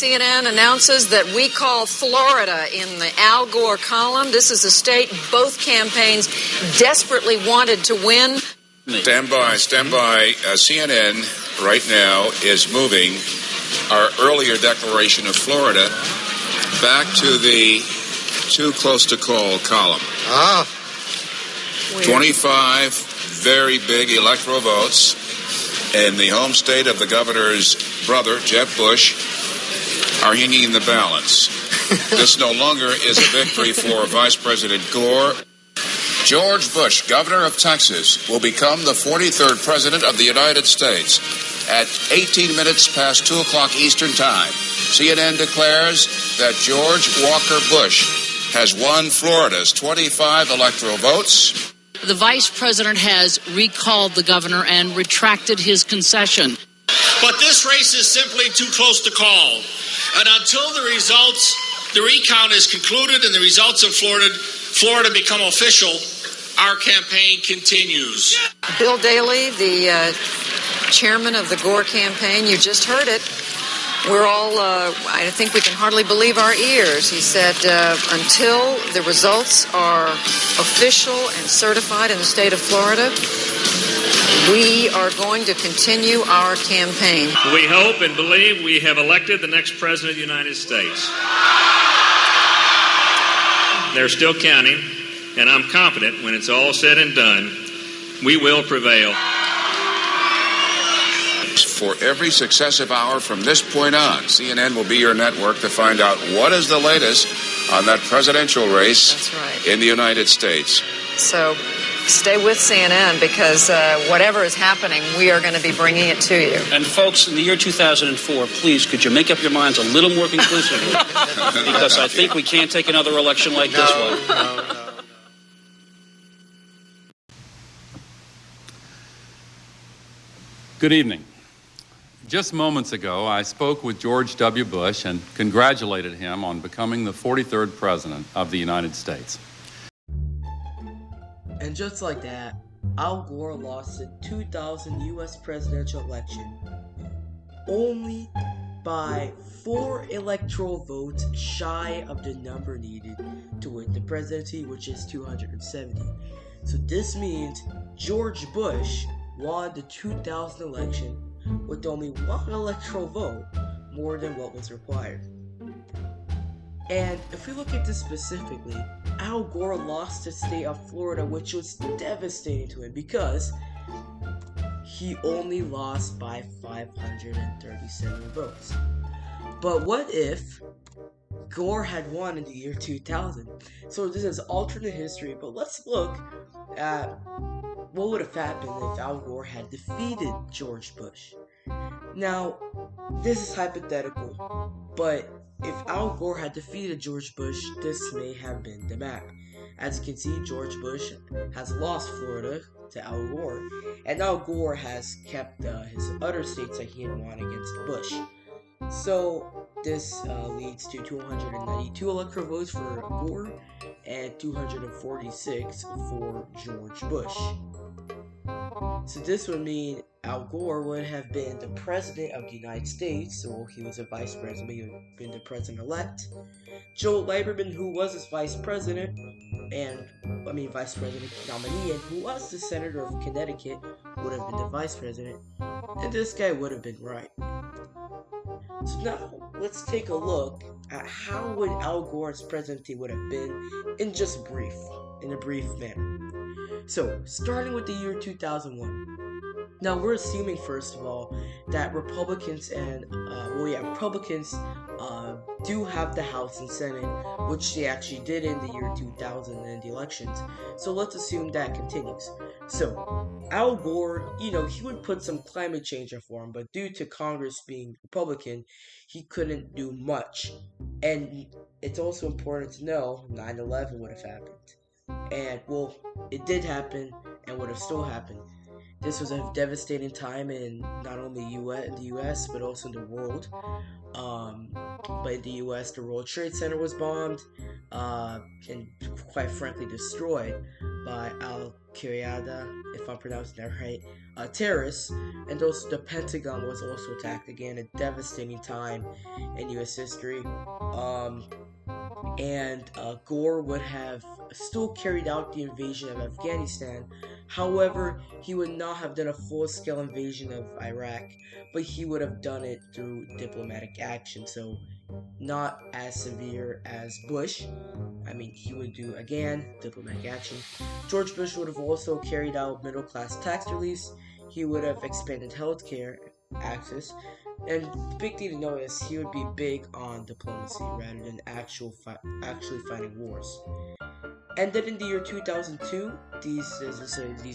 CNN announces that we call Florida in the Al Gore column. This is a state both campaigns desperately wanted to win. Stand by. CNN right now is moving our earlier declaration of Florida back to the too close to call column. Weird. 25 very big electoral votes in the home state of the governor's brother, Jeb Bush, are hanging in the balance. This no longer is a victory for Vice President Gore. George Bush, governor of Texas, will become the 43rd president of the United States at 18 minutes past 2 o'clock Eastern Time. CNN declares that George Walker Bush has won Florida's 25 electoral votes. The vice president has recalled the governor and retracted his concession. But this race is simply too close to call. And until the recount is concluded and the results of Florida become official, our campaign continues. Bill Daley, the chairman of the Gore campaign, you just heard it. We're all, I think we can hardly believe our ears. He said, until the results are official and certified in the state of Florida, we are going to continue our campaign. We hope and believe we have elected the next president of the United States. They're still counting, and I'm confident when it's all said and done, we will prevail. For every successive hour from this point on, CNN will be your network to find out what is the latest on that presidential race. That's right. In the United States. So stay with CNN because whatever is happening, we are going to be bringing it to you. And folks, in the year 2004, please, could you make up your minds a little more conclusively? Because I think we can't take another election like this one. No. Good evening. Just moments ago, I spoke with George W. Bush and congratulated him on becoming the 43rd President of the United States. And just like that, Al Gore lost the 2000 U.S. presidential election only by 4 electoral votes shy of the number needed to win the presidency, which is 270. So this means George Bush won the 2000 election with only 1 electoral vote more than what was required. And if we look at this specifically, Al Gore lost the state of Florida, which was devastating to him because he only lost by 537 votes. But what if Gore had won in the year 2000? So this is alternate history, but let's look at what would have happened if Al Gore had defeated George Bush. Now, this is hypothetical, but if Al Gore had defeated George Bush, this may have been the map. As you can see, George Bush has lost Florida to Al Gore, and Al Gore has kept his other states that he had won against Bush. So this leads to 292 electoral votes for Gore and 246 for George Bush. So this would mean Al Gore would have been the president of the United States, so he was a vice president, he would have been the president-elect. Joe Liebermann, who was his vice president nominee, and who was the senator of Connecticut, would have been the vice president, and this guy would have been right. So now, let's take a look at how would Al Gore's presidency would have been in a brief manner. So, starting with the year 2001. Now, we're assuming, first of all, that Republicans do have the House and Senate, which they actually did in the year 2000 in the elections. So let's assume that continues. So, Al Gore, he would put some climate change reform, but due to Congress being Republican, he couldn't do much. And it's also important to know 9/11 would have happened. And, well, it did happen and would have still happened. This was a devastating time in not only the U.S., but also in the world. But in the U.S., the World Trade Center was bombed and quite frankly destroyed by if I'm pronouncing that right, terrorists, and also the Pentagon was also attacked. Again, a devastating time in U.S. history. And Gore would have still carried out the invasion of Afghanistan. However, he would not have done a full-scale invasion of Iraq, but he would have done it through diplomatic action, so not as severe as Bush. I mean, he would do, again, diplomatic action. George Bush would have also carried out middle-class tax reliefs. He would have expanded healthcare access. And the big thing to know is he would be big on diplomacy rather than actually fighting wars. And then in the year 2002, these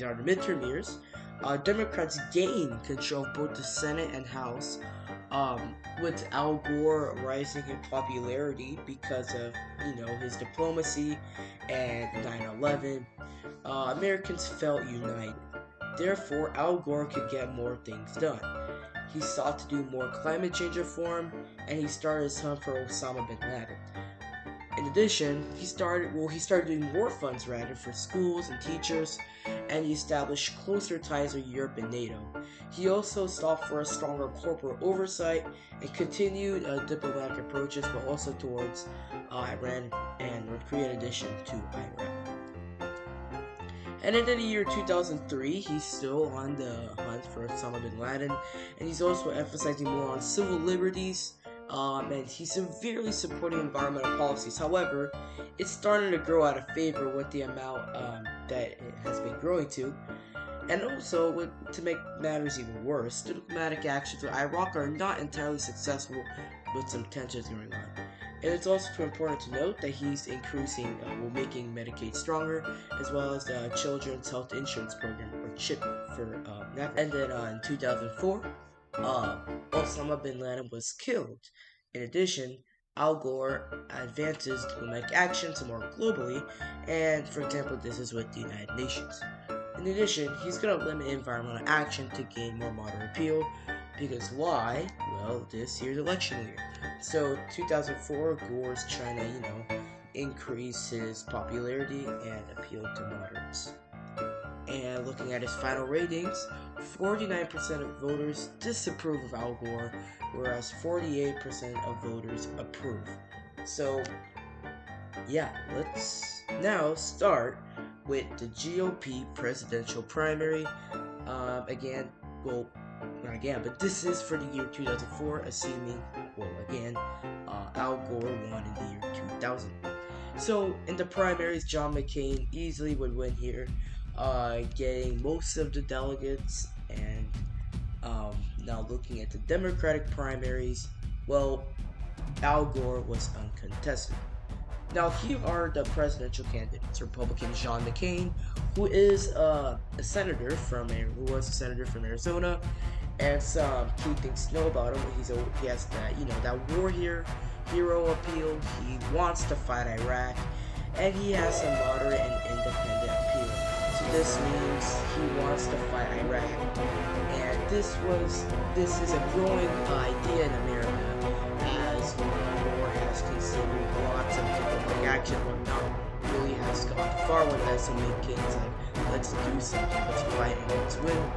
are the midterm years. Democrats gained control of both the Senate and House, with Al Gore rising in popularity because of his diplomacy and 9/11. Americans felt united. Therefore, Al Gore could get more things done. He sought to do more climate change reform, and he started his hunt for Osama bin Laden. In addition, he started doing war funds for schools and teachers, and he established closer ties with Europe and NATO. He also sought for a stronger corporate oversight and continued diplomatic approaches, but also towards Iran and North Korea in addition to Iraq. And in the year 2003, he's still on the hunt for Osama bin Laden, and he's also emphasizing more on civil liberties, and he's severely supporting environmental policies. However, it's starting to grow out of favor with the amount that it has been growing to. And also, to make matters even worse, diplomatic actions with Iraq are not entirely successful with some tensions going on. And it's also important to note that he's making Medicaid stronger, as well as the Children's Health Insurance Program, or CHIP for and then in 2004, Osama bin Laden was killed. In addition, Al Gore advances diplomatic actions more globally, and for example, this is with the United Nations. In addition, he's going to limit environmental action to gain more moderate appeal, because why? Well, this year's election year. So 2004, Gore's trying to, increase his popularity and appeal to moderates. And looking at his final ratings, 49% of voters disapprove of Al Gore, whereas 48% of voters approve. So, yeah, let's now start with the GOP presidential primary. But this is for the year 2004, assuming, Al Gore won in the year 2000. So, in the primaries, John McCain easily would win here, getting most of the delegates. And now looking at the Democratic primaries, Al Gore was uncontested. Now, here are the presidential candidates. Republican John McCain, who was a senator from Arizona, and some key things to know about him. He has that war hero appeal. He wants to fight Iraq, and he has a moderate and independent appeal. So this means he wants to fight Iraq, and this is a growing idea in America, as Gore has considered lots of diplomatic action, but not really has gone far with that. So McCain's like, let's do something, let's fight and let's win.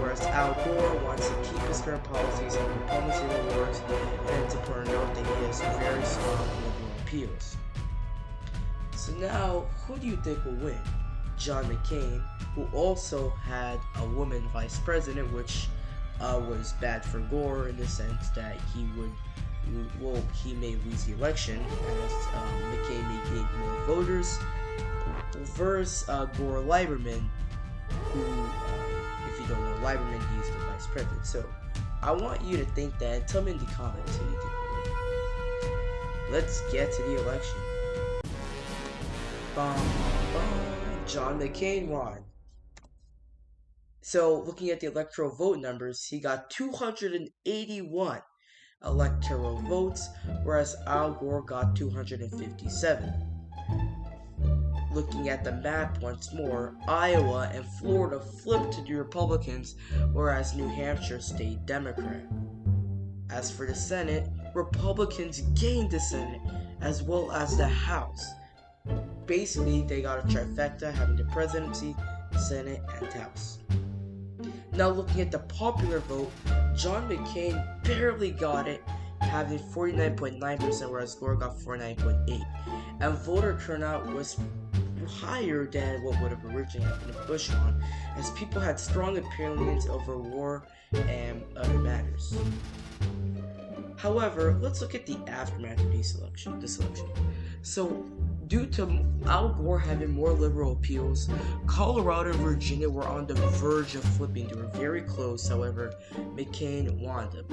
Whereas Al Gore wants to keep his current policies and diplomacy wars, and it's important to note that he has very strong liberal appeals. So now, who do you think will win? John McCain, who also had a woman vice president, which was bad for Gore in the sense that he may lose the election, as McCain may gain more voters, versus Gore Liebermann, who, if you don't know Liebermann, he's the vice president. So, I want you to think that, and tell me in the comments who you think will win. Let's get to the election. John McCain won. So, looking at the electoral vote numbers, he got 281 electoral votes, whereas Al Gore got 257. Looking at the map once more, Iowa and Florida flipped to the Republicans, whereas New Hampshire stayed Democrat. As for the Senate, Republicans gained the Senate, as well as the House. basically, they got a trifecta, having the presidency, Senate, and House. Now looking at the popular vote, John McCain barely got it, having 49.9%, whereas Gore got 49.8%. And voter turnout was higher than what would have originally happened if Bush won, as people had strong opinions over war and other matters. However, let's look at the aftermath of this election. So, due to Al Gore having more liberal appeals, Colorado and Virginia were on the verge of flipping. They were very close, however, McCain won them.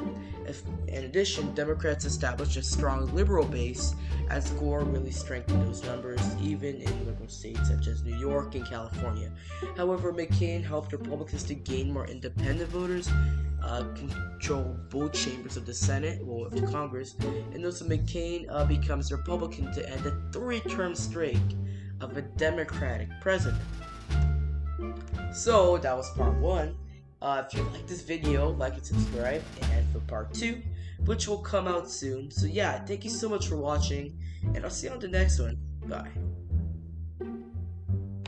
In addition, Democrats established a strong liberal base, as Gore really strengthened those numbers, even in liberal states such as New York and California. However, McCain helped Republicans to gain more independent voters, control both chambers of the Senate, of the Congress, and also McCain becomes Republican to end a 3-term streak of a Democratic president. So that was part 1. If you like this video, like and subscribe, and for part 2, which will come out soon. So yeah, thank you so much for watching, and I'll see you on the next one. Bye.